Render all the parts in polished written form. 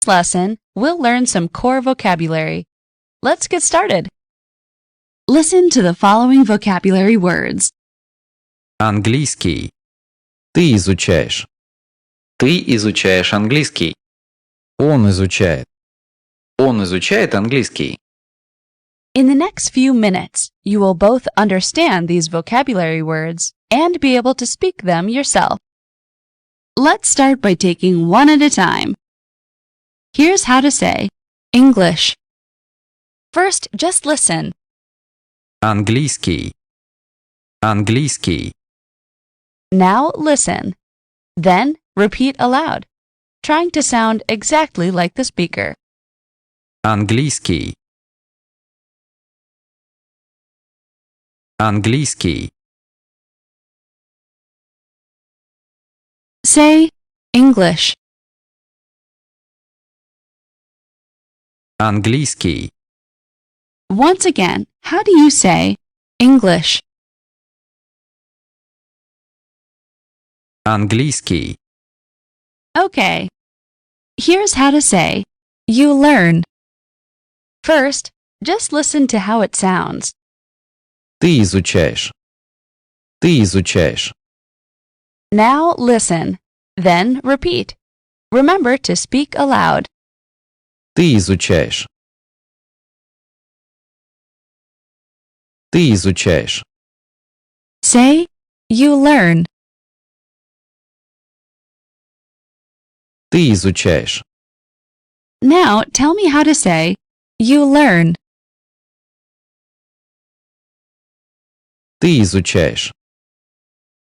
this lesson, we'll learn some core vocabulary. Let's get started. Listen to the following vocabulary words. Английский. Ты изучаешь. Ты изучаешь английский. Он изучает. Он изучает английский. In the next few minutes, you will both understand these vocabulary words and be able to speak them yourself. Let's start by taking one at a time. Here's how to say English. First, just listen. Английский. Английский. Now listen. Then repeat aloud, trying to sound exactly like the speaker. Английский. Английский. Say English. Английский. Once again, how do you say English? Английский. Okay. Here's how to say you learn. First, just listen to how it sounds. Ты изучаешь. Ты изучаешь. Now listen, then repeat. Remember to speak aloud. Ты изучаешь. Ты изучаешь. Say you learn. Ты изучаешь. Now tell me how to say you learn. Ты изучаешь.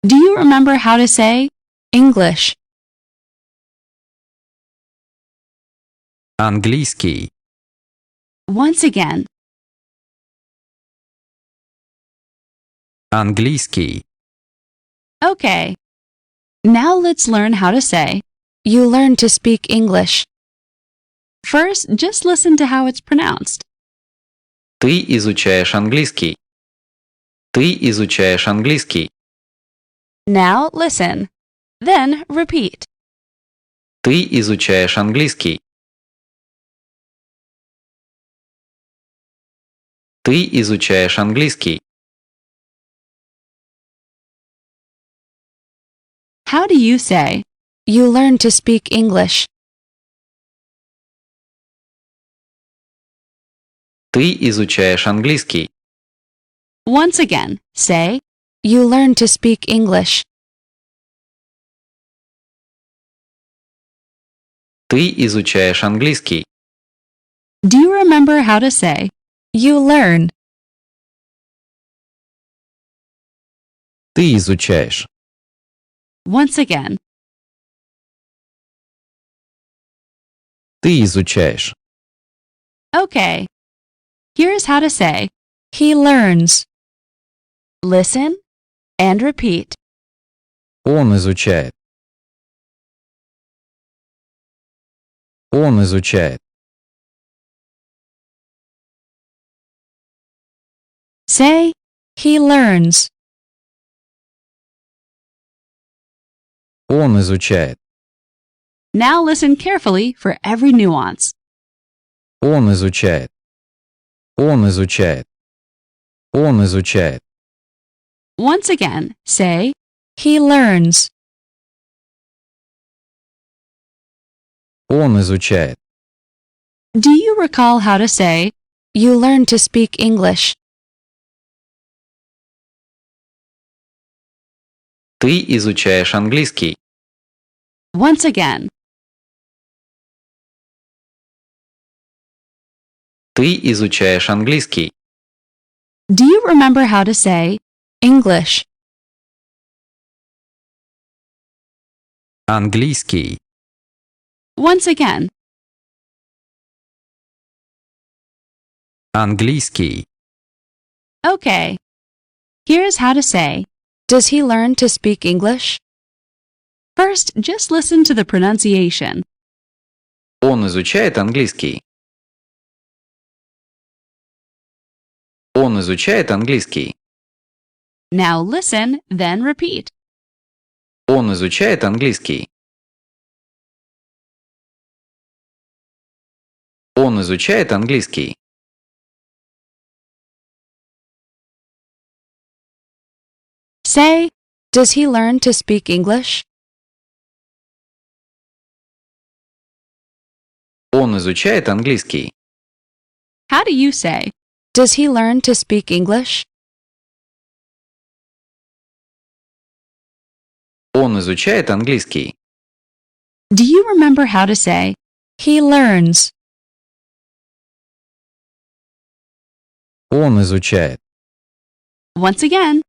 Do you remember how to say English? Английский. Once again. Английский. Okay. Now let's learn how to say you learn to speak English. First, just listen to how it's pronounced. Ты изучаешь английский. Ты изучаешь английский. Now listen. Then repeat. Ты изучаешь английский. Ты изучаешь английский. How do you say you learn to speak English? Ты изучаешь английский. Once again, say you learn to speak English. Ты изучаешь английский. Do you remember how to say you learn? Ты изучаешь. Once again. Ты изучаешь. Okay. Here's how to say he learns. Listen and repeat. Он изучает. Он изучает. Say he learns. Он изучает. Now listen carefully for every nuance. Он изучает. Он изучает. Он изучает. Once again, say he learns. Он изучает. Do you recall how to say you learn to speak English? Ты изучаешь английский. Once again. Ты изучаешь английский. Do you remember how to say English? Английский. Once again. Английский. Okay. Here's how to say, does he learn to speak English? First, just listen to the pronunciation. Он изучает английский. Он изучает английский. Now listen, then repeat. Он изучает английский. Он изучает английский. Say, does he learn to speak English? Он изучает английский. How do you say, does he learn to speak English? Он изучает английский. Do you remember how to say, he learns? Он изучает. Once again,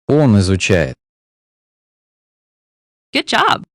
Он изучает. good job.